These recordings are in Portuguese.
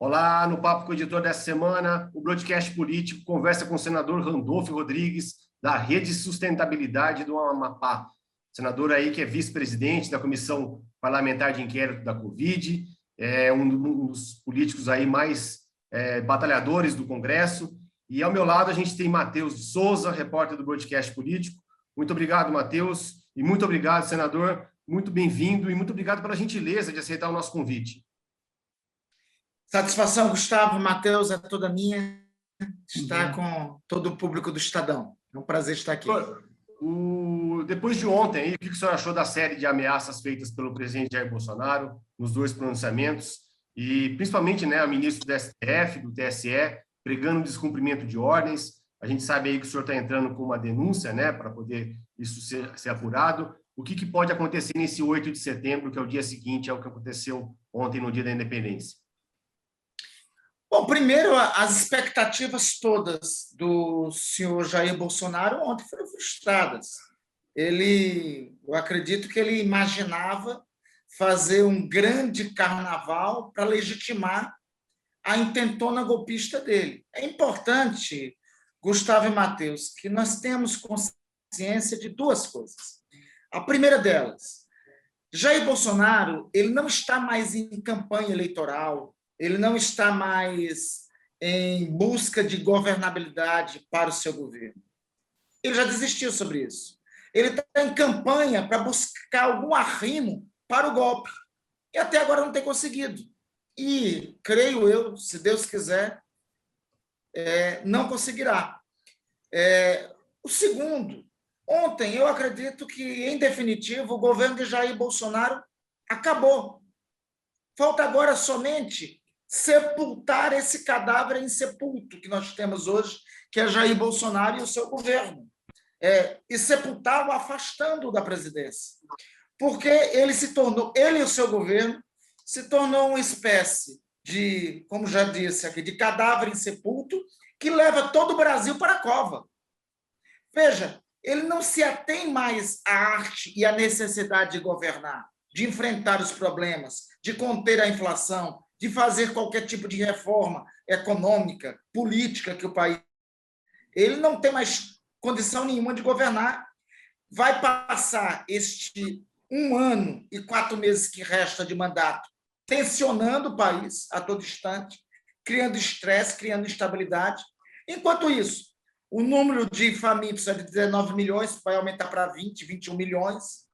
Olá, no Papo com o Editor dessa semana, o Broadcast Político conversa com o senador Randolfo Rodrigues, da Rede Sustentabilidade do Amapá. Senador aí que é vice-presidente da Comissão Parlamentar de Inquérito da Covid, é um dos políticos aí mais batalhadores do Congresso. E ao meu lado a gente tem Matheus de Souza, repórter do Broadcast Político. Muito obrigado, Matheus, e muito obrigado, senador. Muito bem-vindo e muito obrigado pela gentileza de aceitar o nosso convite. Satisfação, Gustavo, Matheus, é toda minha estar com todo o público do Estadão. É um prazer estar aqui. Depois de ontem, o que o senhor achou da série de ameaças feitas pelo presidente Jair Bolsonaro nos dois pronunciamentos e, principalmente, a ministra do STF, do TSE, pregando o descumprimento de ordens? A gente sabe aí que o senhor está entrando com uma denúncia, para poder isso ser apurado. O que pode acontecer nesse 8 de setembro, que é o dia seguinte ao que aconteceu ontem, no Dia da Independência? Bom, primeiro, as expectativas todas do senhor Jair Bolsonaro ontem foram frustradas. Eu acredito que ele imaginava fazer um grande carnaval para legitimar a intentona golpista dele. É importante, Gustavo e Matheus, que nós tenhamos consciência de duas coisas. A primeira delas, Jair Bolsonaro, ele não está mais em campanha eleitoral, ele não está mais em busca de governabilidade para o seu governo. Ele já desistiu sobre isso. Ele está em campanha para buscar algum arrimo para o golpe. E até agora não tem conseguido. E, creio eu, se Deus quiser, não conseguirá. O segundo, ontem eu acredito que, em definitivo, o governo de Jair Bolsonaro acabou. Falta agora somente sepultar esse cadáver insepulto que nós temos hoje, que é Jair Bolsonaro e o seu governo, e sepultá-lo afastando-o da presidência. Porque ele e o seu governo se tornou uma espécie de, como já disse aqui, de cadáver insepulto que leva todo o Brasil para a cova. Veja, ele não se atém mais à arte e à necessidade de governar, de enfrentar os problemas, de conter a inflação, de fazer qualquer tipo de reforma econômica, política que o país... Ele não tem mais condição nenhuma de governar. Vai passar este 1 ano e 4 meses que resta de mandato tensionando o país a todo instante, criando estresse, criando instabilidade. Enquanto isso, o número de famintos é de 19 milhões, vai aumentar para 20, 21 milhões.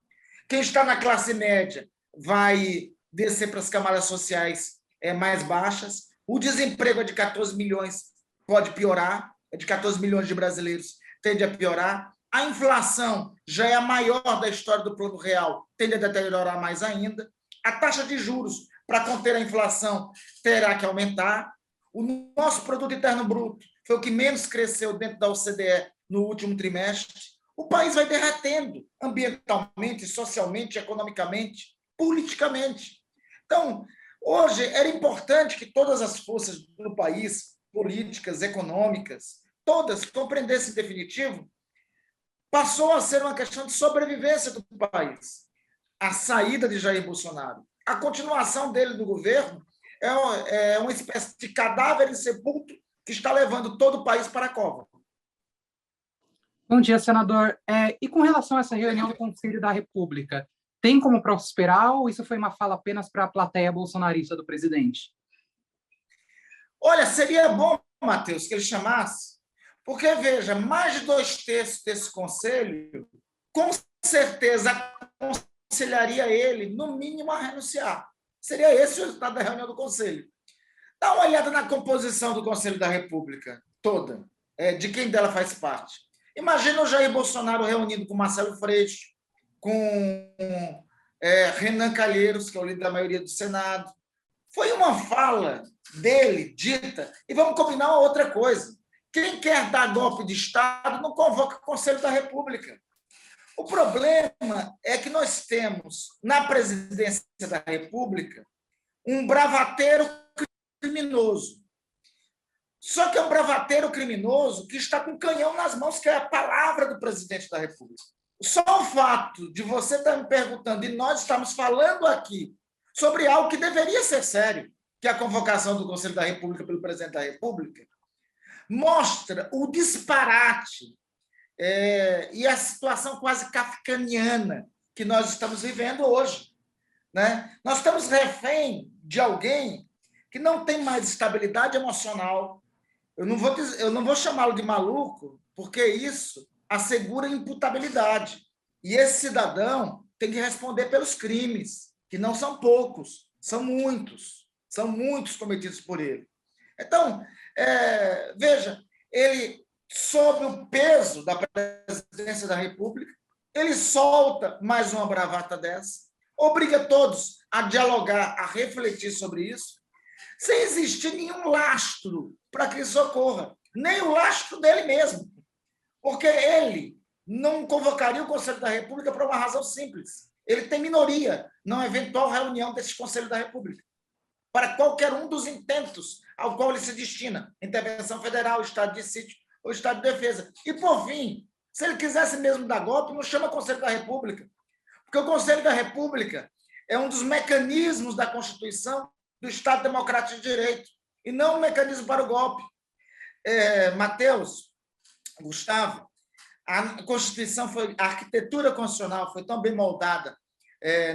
Quem está na classe média vai descer para as camadas sociais mais baixas. O desemprego é de 14 milhões, pode piorar, é de 14 milhões de brasileiros, tende a piorar. A inflação já é a maior da história do Plano Real, tende a deteriorar mais ainda. A taxa de juros, para conter a inflação, terá que aumentar. O nosso produto interno bruto foi o que menos cresceu dentro da OCDE no último trimestre. O país vai derretendo ambientalmente, socialmente, economicamente, politicamente. Então, hoje era importante que todas as forças do país, políticas, econômicas, todas compreendessem em definitivo, passou a ser uma questão de sobrevivência do país. A saída de Jair Bolsonaro, a continuação dele no governo, é uma espécie de cadáver insepulto que está levando todo o país para a cova. Bom dia, senador. E com relação a essa reunião do Conselho da República, tem como prosperar ou isso foi uma fala apenas para a plateia bolsonarista do presidente? Olha, seria bom, Matheus, que ele chamasse, porque, veja, mais de 2/3 desse conselho, com certeza, aconselharia ele, no mínimo, a renunciar. Seria esse o resultado da reunião do conselho. Dá uma olhada na composição do Conselho da República toda, de quem dela faz parte. Imagina o Jair Bolsonaro reunido com Marcelo Freixo, com Renan Calheiros, que é o líder da maioria do Senado. Foi uma fala dele dita, e vamos combinar uma outra coisa. Quem quer dar golpe de Estado não convoca o Conselho da República. O problema é que nós temos, na presidência da República, um bravateiro criminoso. Só que é um bravateiro criminoso que está com um canhão nas mãos, que é a palavra do presidente da República. Só o fato de você estar me perguntando e nós estamos falando aqui sobre algo que deveria ser sério, que é a convocação do Conselho da República pelo presidente da República, mostra o disparate e a situação quase kafkaniana que nós estamos vivendo hoje, né? Nós estamos refém de alguém que não tem mais estabilidade emocional. Eu não vou chamá-lo de maluco, porque isso assegura imputabilidade. E esse cidadão tem que responder pelos crimes, que não são poucos, são muitos cometidos por ele. Então, veja, ele, sob o peso da presidência da República, ele solta mais uma bravata dessa, obriga todos a dialogar, a refletir sobre isso, sem existir nenhum lastro para que isso ocorra, nem o lastro dele mesmo, porque ele não convocaria o Conselho da República por uma razão simples. Ele tem minoria na eventual reunião desse Conselho da República, para qualquer um dos intentos ao qual ele se destina, intervenção federal, estado de sítio ou estado de defesa. E, por fim, se ele quisesse mesmo dar golpe, não chama Conselho da República, porque o Conselho da República é um dos mecanismos da Constituição do Estado Democrático de Direito, e não um mecanismo para o golpe. Matheus, Gustavo, a Constituição a arquitetura constitucional foi tão bem moldada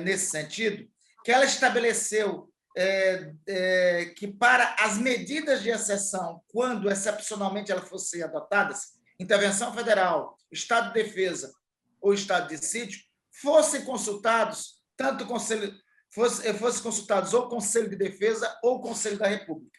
nesse sentido, que ela estabeleceu que para as medidas de exceção, quando excepcionalmente elas fossem adotadas, intervenção federal, estado de defesa ou estado de sítio, fossem consultados tanto o Conselho, fosse consultados ou o Conselho de Defesa ou o Conselho da República.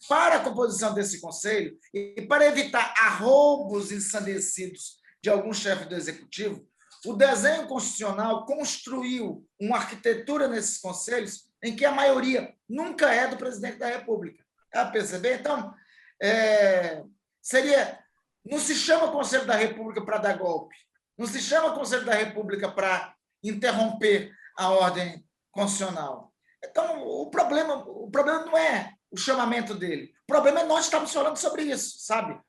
Para a composição desse conselho e para evitar arroubos ensandecidos de algum chefe do executivo, o desenho constitucional construiu uma arquitetura nesses conselhos em que a maioria nunca é do presidente da República. Dá para perceber? Então, não se chama Conselho da República para dar golpe, não se chama Conselho da República para interromper a ordem constitucional. Então, o problema não é o chamamento dele, o problema é nós estamos falando sobre isso, sabe?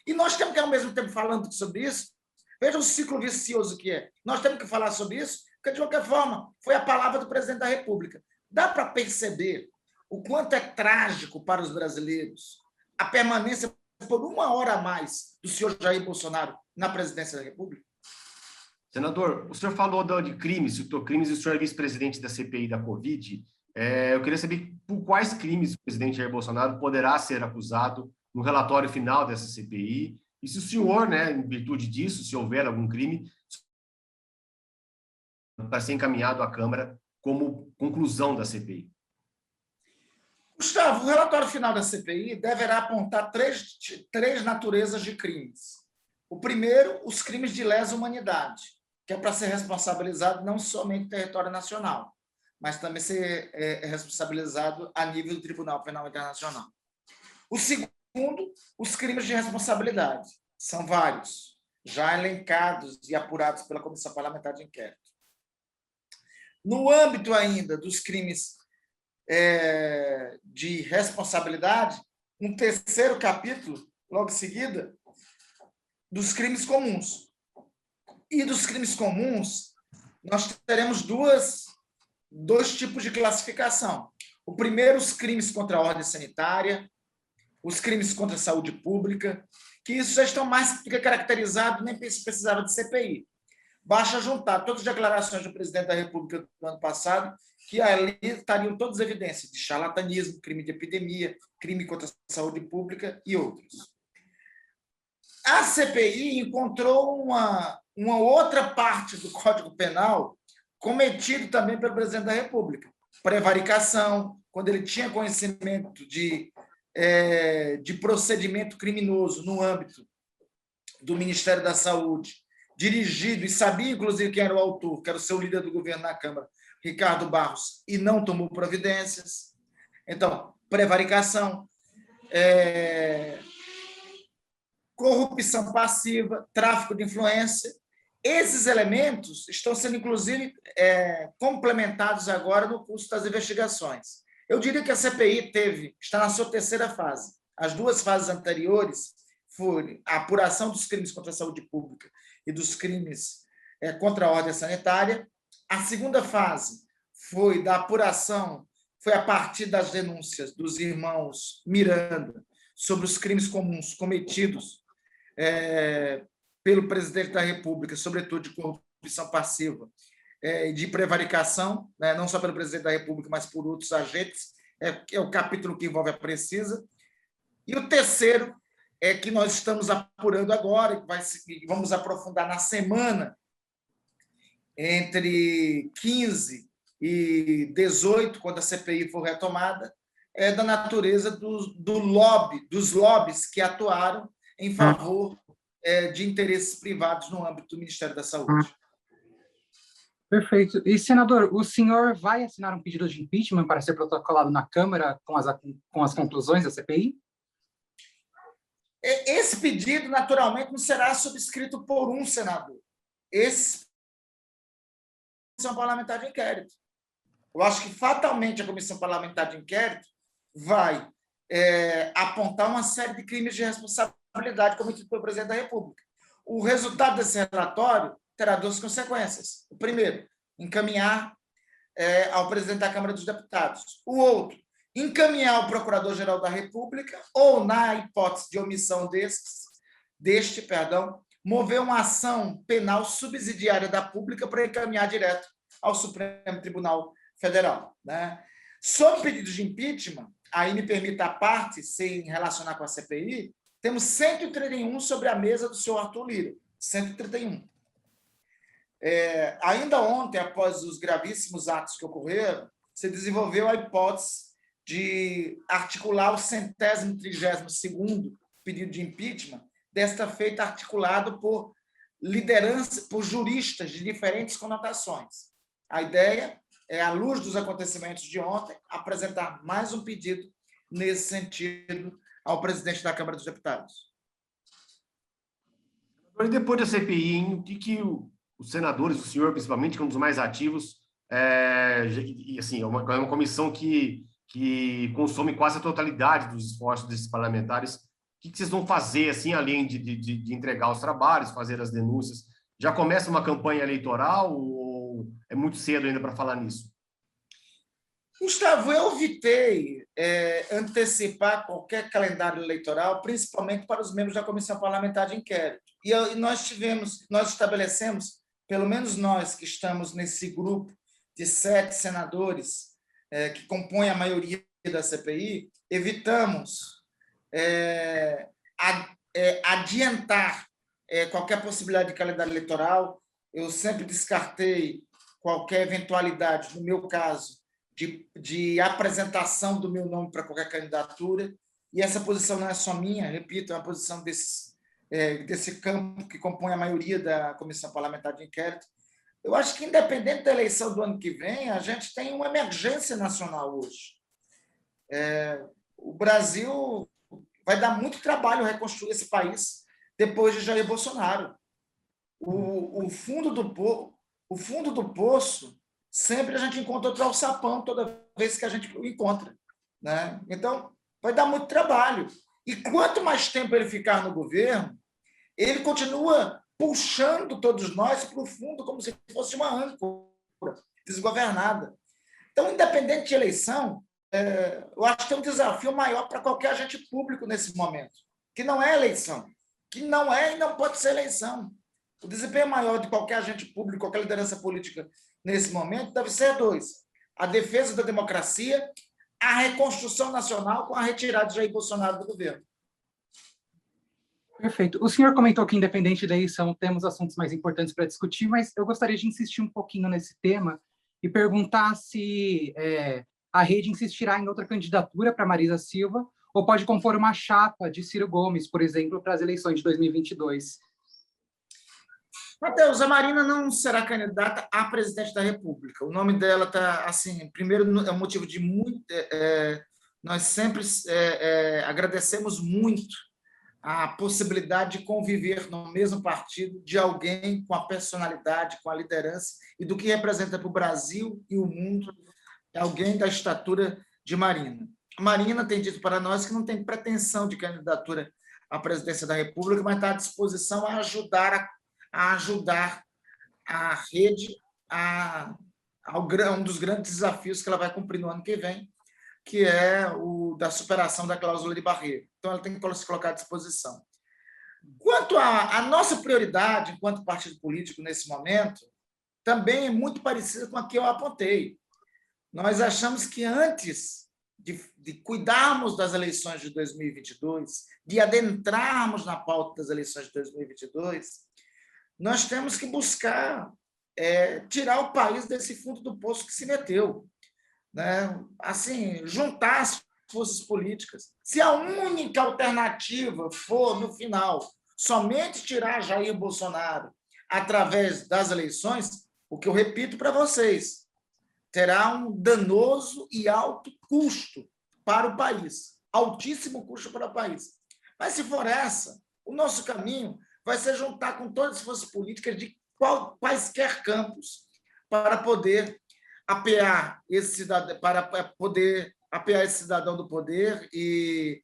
E nós temos que, ao mesmo tempo, falando sobre isso, veja o ciclo vicioso que é. Nós temos que falar sobre isso, porque, de qualquer forma, foi a palavra do presidente da República. Dá para perceber o quanto é trágico para os brasileiros a permanência por uma hora a mais do senhor Jair Bolsonaro na presidência da República? Senador, o senhor falou de crimes, citou crimes, e o senhor é vice-presidente da CPI da Covid. Eu queria saber por quais crimes o presidente Jair Bolsonaro poderá ser acusado no relatório final dessa CPI, e se o senhor, em virtude disso, se houver algum crime, para ser encaminhado à Câmara como conclusão da CPI. Gustavo, o relatório final da CPI deverá apontar três naturezas de crimes. O primeiro, os crimes de lesa humanidade, que é para ser responsabilizado não somente no território nacional, mas também ser responsabilizado a nível do Tribunal Penal Internacional. O segundo, os crimes de responsabilidade. São vários, já elencados e apurados pela Comissão Parlamentar de Inquérito. No âmbito ainda dos crimes de responsabilidade, um terceiro capítulo, logo em seguida, dos crimes comuns. E dos crimes comuns, nós teremos dois tipos de classificação. O primeiro, os crimes contra a ordem sanitária, os crimes contra a saúde pública, que isso já estão mais do que caracterizados, nem precisava de CPI. Basta juntar todas as declarações do presidente da República do ano passado, que ali estariam todas as evidências de charlatanismo, crime de epidemia, crime contra a saúde pública e outros. A CPI encontrou uma outra parte do Código Penal cometido também pelo presidente da República. Prevaricação, quando ele tinha conhecimento de procedimento criminoso no âmbito do Ministério da Saúde, dirigido, e sabia, inclusive, quem era o autor, que era o seu líder do governo na Câmara, Ricardo Barros, e não tomou providências. Então, prevaricação, corrupção passiva, tráfico de influência. Esses elementos estão sendo, inclusive, complementados agora no curso das investigações. Eu diria que a CPI está na sua terceira fase. As duas fases anteriores foram a apuração dos crimes contra a saúde pública e dos crimes contra a ordem sanitária. A segunda fase foi da apuração foi a partir das denúncias dos irmãos Miranda sobre os crimes comuns cometidos pelo presidente da República, sobretudo de corrupção passiva e de prevaricação, né, não só pelo presidente da República, mas por outros agentes. É o capítulo que envolve a Precisa. E o terceiro é que nós estamos apurando agora, e vamos aprofundar na semana entre 15 e 18, quando a CPI for retomada, é da natureza dos lobbies que atuaram em favor de interesses privados no âmbito do Ministério da Saúde. Perfeito. E, senador, o senhor vai assinar um pedido de impeachment para ser protocolado na Câmara com as conclusões da CPI? Esse pedido, naturalmente, não será subscrito por um senador. Esse é uma comissão parlamentar de inquérito. Eu acho que, fatalmente, a comissão parlamentar de inquérito vai apontar uma série de crimes de responsabilidade cometidos pelo presidente da República. O resultado desse relatório terá duas consequências. O primeiro, encaminhar ao presidente da Câmara dos Deputados. O outro, encaminhar ao Procurador-Geral da República ou, na hipótese de omissão deste, mover uma ação penal subsidiária da Pública para encaminhar direto ao Supremo Tribunal Federal. Né? Sob pedido de impeachment, aí me permita a parte, sem relacionar com a CPI, temos 131 sobre a mesa do senhor Arthur Lira. 131. Ainda ontem, após os gravíssimos atos que ocorreram, se desenvolveu a hipótese de articular o 132º pedido de impeachment, desta feita articulado por liderança, por juristas de diferentes conotações. A ideia é, à luz dos acontecimentos de ontem, apresentar mais um pedido nesse sentido ao presidente da Câmara dos Deputados. E depois da CPI, o que os senadores, o senhor principalmente, que é um dos mais ativos, e assim, é uma comissão que consome quase a totalidade dos esforços desses parlamentares. O que vocês vão fazer, assim, além de entregar os trabalhos, fazer as denúncias? Já começa uma campanha eleitoral ou é muito cedo ainda para falar nisso? Gustavo, eu evitei antecipar qualquer calendário eleitoral, principalmente para os membros da Comissão Parlamentar de Inquérito. E nós estabelecemos, pelo menos nós que estamos nesse grupo de 7 senadores que compõem a maioria da CPI, evitamos adiantar qualquer possibilidade de calendário eleitoral. Eu sempre descartei qualquer eventualidade, no meu caso, de apresentação do meu nome para qualquer candidatura, e essa posição não é só minha, repito, é uma posição desse campo que compõe a maioria da Comissão Parlamentar de Inquérito. Eu acho que, independente da eleição do ano que vem, a gente tem uma emergência nacional hoje. O Brasil vai dar muito trabalho reconstruir esse país depois de Jair Bolsonaro. O fundo do poço, sempre a gente encontra outro alçapão toda vez que a gente o encontra. Né? Então, vai dar muito trabalho. E quanto mais tempo ele ficar no governo, ele continua puxando todos nós para o fundo como se fosse uma âncora desgovernada. Então, independente de eleição, eu acho que tem um desafio maior para qualquer agente público nesse momento, que não é eleição, que não é e não pode ser eleição. O desempenho maior de qualquer agente público, qualquer liderança política nesse momento, deve ser 2. A defesa da democracia, a reconstrução nacional com a retirada de Jair Bolsonaro do governo. Perfeito. O senhor comentou que, independente da eleição, temos assuntos mais importantes para discutir, mas eu gostaria de insistir um pouquinho nesse tema e perguntar se a rede insistirá em outra candidatura para Marisa Silva ou pode compor uma chapa de Ciro Gomes, por exemplo, para as eleições de 2022. Matheus, a Marina não será candidata a presidente da República. O nome dela está, assim, primeiro, é um motivo de muito... nós sempre agradecemos muito a possibilidade de conviver no mesmo partido de alguém com a personalidade, com a liderança e do que representa para o Brasil e o mundo alguém da estatura de Marina. A Marina tem dito para nós que não tem pretensão de candidatura à presidência da República, mas está à disposição a ajudar a rede a um dos grandes desafios que ela vai cumprir no ano que vem, que é o da superação da cláusula de barreira. Então, ela tem que se colocar à disposição. Quanto à nossa prioridade enquanto partido político nesse momento, também é muito parecida com a que eu apontei. Nós achamos que antes de cuidarmos das eleições de 2022, de adentrarmos na pauta das eleições de 2022, nós temos que buscar tirar o país desse fundo do poço que se meteu, né? Assim, juntar as forças políticas. Se a única alternativa for, no final, somente tirar Jair Bolsonaro através das eleições, o que eu repito para vocês, terá um danoso e alto custo para o país, altíssimo custo para o país. Mas, se for essa, o nosso caminho vai ser juntar com todas as forças políticas de quaisquer campos para poder apear esse cidadão do poder e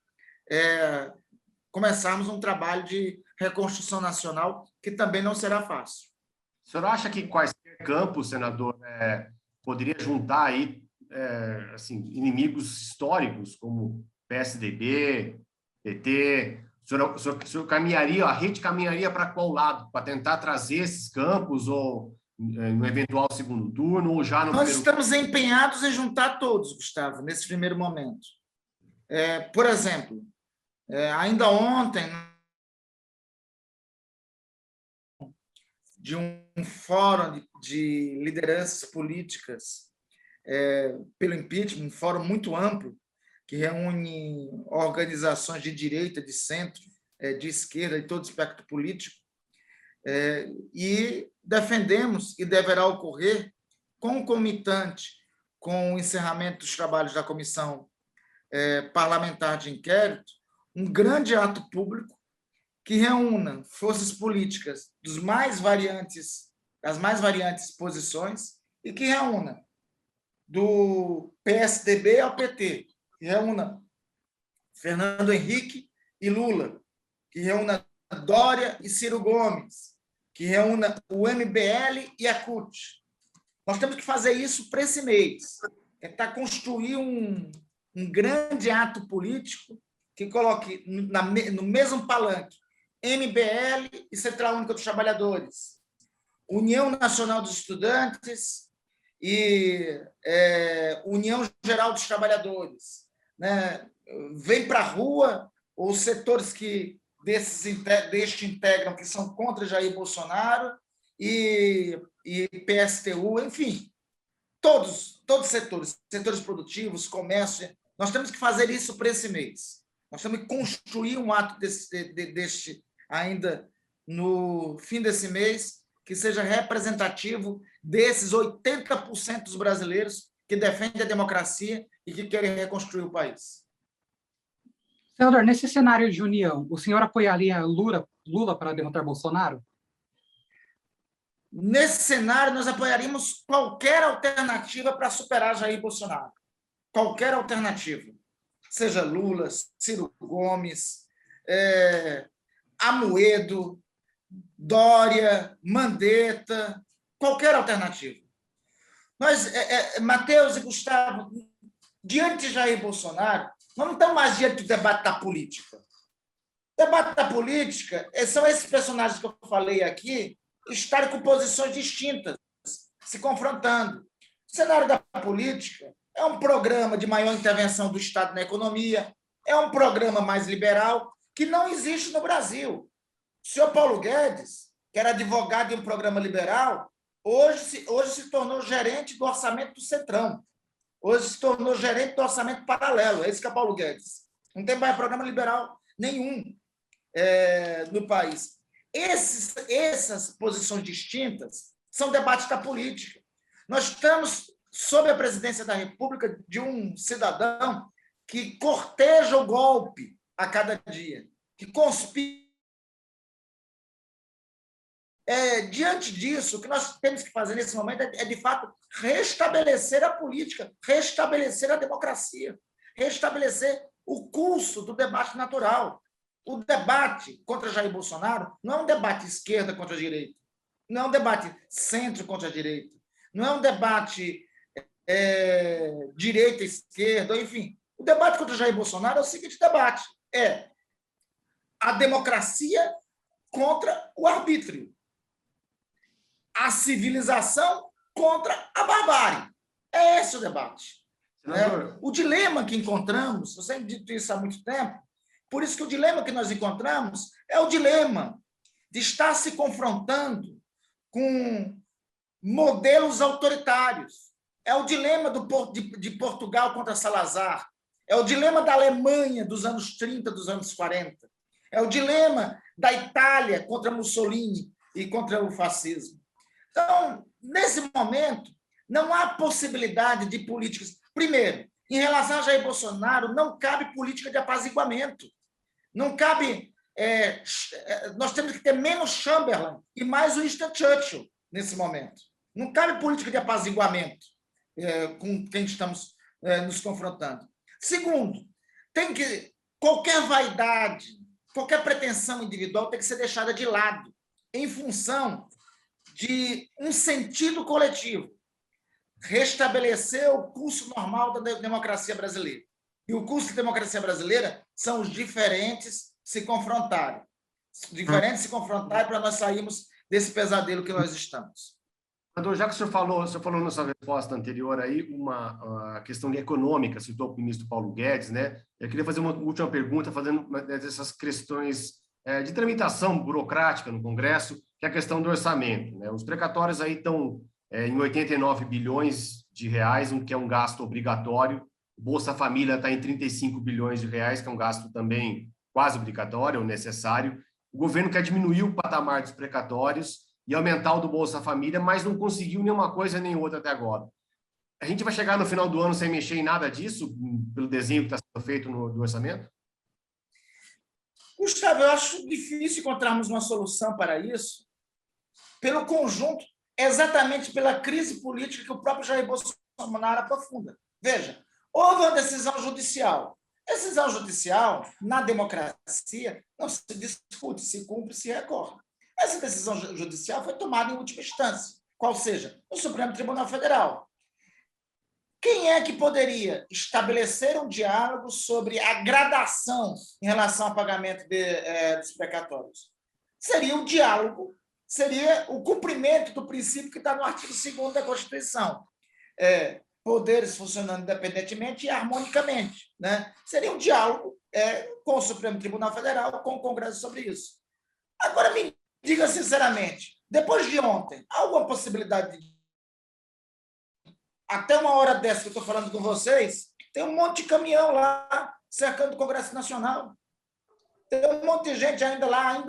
começarmos um trabalho de reconstrução nacional que também não será fácil. O senhor acha que quaisquer campos, senador, poderia juntar aí assim, inimigos históricos como PSDB, PT? O senhor caminharia, a rede caminharia para qual lado? Para tentar trazer esses campos ou no eventual segundo turno ou já no Nós estamos empenhados em juntar todos, Gustavo, nesse primeiro momento. Por exemplo, ainda ontem, de um fórum de lideranças políticas pelo impeachment, um fórum muito amplo, que reúne organizações de direita, de centro, de esquerda, de todo o espectro político, e defendemos, e deverá ocorrer, concomitante com o encerramento dos trabalhos da Comissão Parlamentar de Inquérito, um grande ato público que reúna forças políticas das mais variantes posições e que reúna do PSDB ao PT, que reúna Fernando Henrique e Lula, que reúna Dória e Ciro Gomes, que reúna o MBL e a CUT. Nós temos que fazer isso para esse mês, tentar construir um grande ato político que coloque no mesmo palanque MBL e Central Única dos Trabalhadores, União Nacional dos Estudantes e União Geral dos Trabalhadores, né? Vem para a rua os setores que deste integram, que são contra Jair Bolsonaro e PSTU, enfim, todos os setores produtivos, comércio. Nós temos que fazer isso para esse mês. Nós temos que construir um ato deste ainda no fim desse mês, que seja representativo desses 80% dos brasileiros que defendem a democracia e que querem reconstruir o país. Senador, nesse cenário de união, o senhor apoiaria Lula para derrotar Bolsonaro? Nesse cenário, nós apoiaríamos qualquer alternativa para superar Jair Bolsonaro. Qualquer alternativa. Seja Lula, Ciro Gomes, Amoedo, Dória, Mandetta, qualquer alternativa. Nós, Matheus e Gustavo, diante de Jair Bolsonaro, nós não estamos mais diante do debate da política. O debate da política são esses personagens que eu falei aqui estarem com posições distintas, se confrontando. O cenário da política é um programa de maior intervenção do Estado na economia, é um programa mais liberal que não existe no Brasil. O senhor Paulo Guedes, que era advogado de um programa liberal, hoje se tornou gerente do orçamento do Centrão. Hoje se tornou gerente do orçamento paralelo. É isso que é Paulo Guedes. Não tem mais programa liberal nenhum no país. Essas posições distintas são debates da política. Nós estamos sob a presidência da República de um cidadão que corteja o golpe a cada dia, que conspira. Diante disso, o que nós temos que fazer nesse momento é, de fato, restabelecer a política, restabelecer a democracia, restabelecer o curso do debate natural. O debate contra Jair Bolsonaro não é um debate esquerda contra a direita, não é um debate centro contra a direita, não é um debate direita, esquerda, enfim. O debate contra Jair Bolsonaro é o seguinte debate: é a democracia contra o arbítrio, a civilização contra a barbárie. É esse o debate. O dilema que encontramos, você tem dito isso há muito tempo, por isso que o dilema que nós encontramos é o dilema de estar se confrontando com modelos autoritários. É o dilema de Portugal contra Salazar. É o dilema da Alemanha dos anos 30, dos anos 40. É o dilema da Itália contra Mussolini e contra o fascismo. Então, nesse momento, não há possibilidade de políticas. Primeiro, em relação a Jair Bolsonaro, não cabe política de apaziguamento. Não cabe. Nós temos que ter menos Chamberlain e mais Winston Churchill nesse momento. Não cabe política de apaziguamento com quem estamos nos confrontando. Segundo, qualquer vaidade, qualquer pretensão individual tem que ser deixada de lado em função de um sentido coletivo, restabelecer o curso normal da democracia brasileira. E o curso da democracia brasileira são os diferentes se confrontarem. Diferentes se confrontarem para nós sairmos desse pesadelo que nós estamos. Senador, já que o senhor falou na sua resposta anterior aí a questão econômica, citou o ministro Paulo Guedes, né? Eu queria fazer uma última pergunta, fazendo essas questões de tramitação burocrática no Congresso, que é a questão do orçamento, né? Os precatórios aí estão em 89 bilhões de reais, que é um gasto obrigatório. O Bolsa Família está em 35 bilhões de reais, que é um gasto também quase obrigatório ou necessário. O governo quer diminuir o patamar dos precatórios e aumentar o do Bolsa Família, mas não conseguiu nenhuma coisa nem outra até agora. A gente vai chegar no final do ano sem mexer em nada disso, pelo desenho que está sendo feito do orçamento? Gustavo, eu acho difícil encontrarmos uma solução para isso, pelo conjunto, exatamente pela crise política que o próprio Jair Bolsonaro aprofunda. Veja, houve uma decisão judicial. Decisão judicial, na democracia, não se discute, se cumpre, se recorre. Essa decisão judicial foi tomada em última instância, qual seja, no Supremo Tribunal Federal. Quem é que poderia estabelecer um diálogo sobre a gradação em relação ao pagamento dos precatórios? Seria o diálogo, seria o cumprimento do princípio que está no artigo 2º da Constituição. Poderes funcionando independentemente e harmonicamente, né? Seria um diálogo com o Supremo Tribunal Federal, com o Congresso sobre isso. Agora, me diga sinceramente, depois de ontem, há alguma possibilidade de... Até uma hora dessa que eu estou falando com vocês, tem um monte de caminhão lá cercando o Congresso Nacional. Tem um monte de gente ainda lá,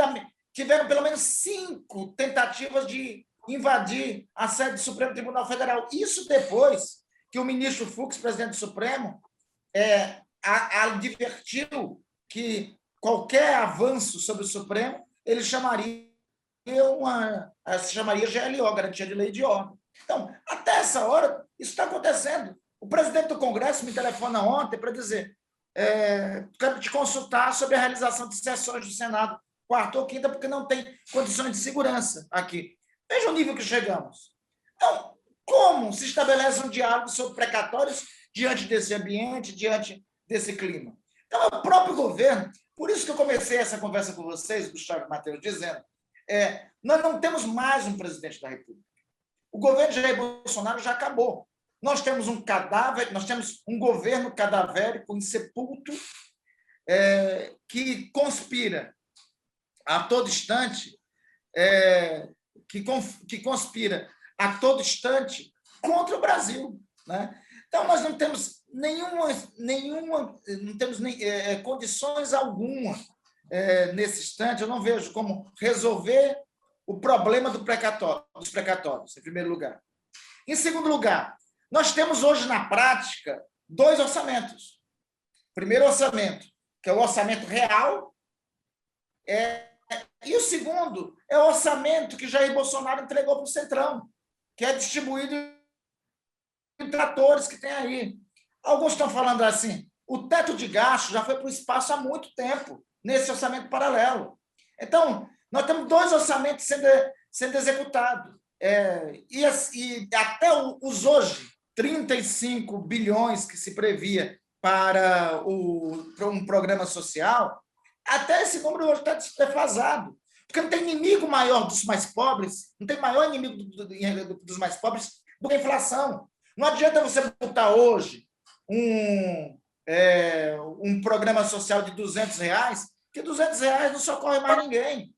tiveram pelo menos 5 tentativas de invadir a sede do Supremo Tribunal Federal. Isso depois que o ministro Fux, presidente do Supremo, advertiu que qualquer avanço sobre o Supremo, ele chamaria GLO, Garantia de Lei de Ordem. Então, até essa hora, isso está acontecendo. O presidente do Congresso me telefona ontem para dizer quero te consultar sobre a realização de sessões do Senado, quarta ou quinta, porque não tem condições de segurança aqui. Veja o nível que chegamos. Então, como se estabelece um diálogo sobre precatórios diante desse ambiente, diante desse clima? Então, o próprio governo, por isso que eu comecei essa conversa com vocês, Gustavo e Matheus, dizendo nós não temos mais um presidente da República. O governo de Jair Bolsonaro já acabou. Nós temos um cadáver, nós temos um governo cadavérico, insepulto, que conspira a todo instante, que conspira a todo instante contra o Brasil, né? Então, nós não temos não temos condições alguma nesse instante. Eu não vejo como resolver o problema dos precatórios, em primeiro lugar. Em segundo lugar, nós temos hoje, na prática, 2 orçamentos. O primeiro orçamento, que é o orçamento real, e o segundo é o orçamento que Jair Bolsonaro entregou para o Centrão, que é distribuído em tratores que tem aí. Alguns estão falando assim, o teto de gasto já foi para o espaço há muito tempo, nesse orçamento paralelo. Então, nós temos 2 orçamentos sendo executados. E até os hoje, 35 bilhões que se previa para um programa social, até esse número hoje está defasado. Porque não tem inimigo maior dos mais pobres, não tem maior inimigo dos mais pobres do que a inflação. Não adianta você botar hoje um programa social de R$200, que R$200 não socorre mais ninguém.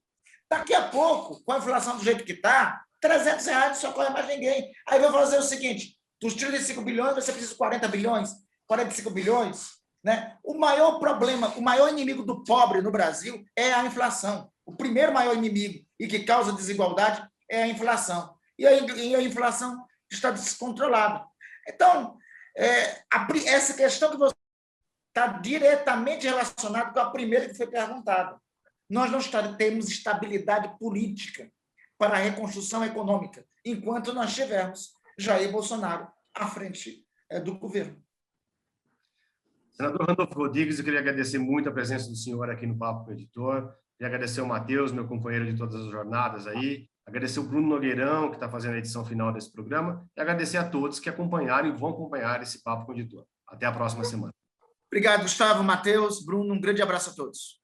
Daqui a pouco, com a inflação do jeito que está, R$300 não socorre mais ninguém. Aí vai fazer o seguinte, dos 35 bilhões, você precisa de 40 bilhões, 45 bilhões. Né? O maior problema, o maior inimigo do pobre no Brasil é a inflação. O primeiro maior inimigo e que causa desigualdade é a inflação. E a inflação está descontrolada. Então, essa questão que você está diretamente relacionada com a primeira que foi perguntada. Nós não temos estabilidade política para a reconstrução econômica, enquanto nós tivermos Jair Bolsonaro à frente do governo. Senador Randolfo Rodrigues, eu queria agradecer muito a presença do senhor aqui no Papo com o Editor, queria agradecer ao Matheus, meu companheiro de todas as jornadas aí, agradecer o Bruno Nogueirão, que está fazendo a edição final desse programa, e agradecer a todos que acompanharam e vão acompanhar esse Papo com o Editor. Até a próxima semana. Obrigado, Gustavo, Matheus, Bruno, um grande abraço a todos.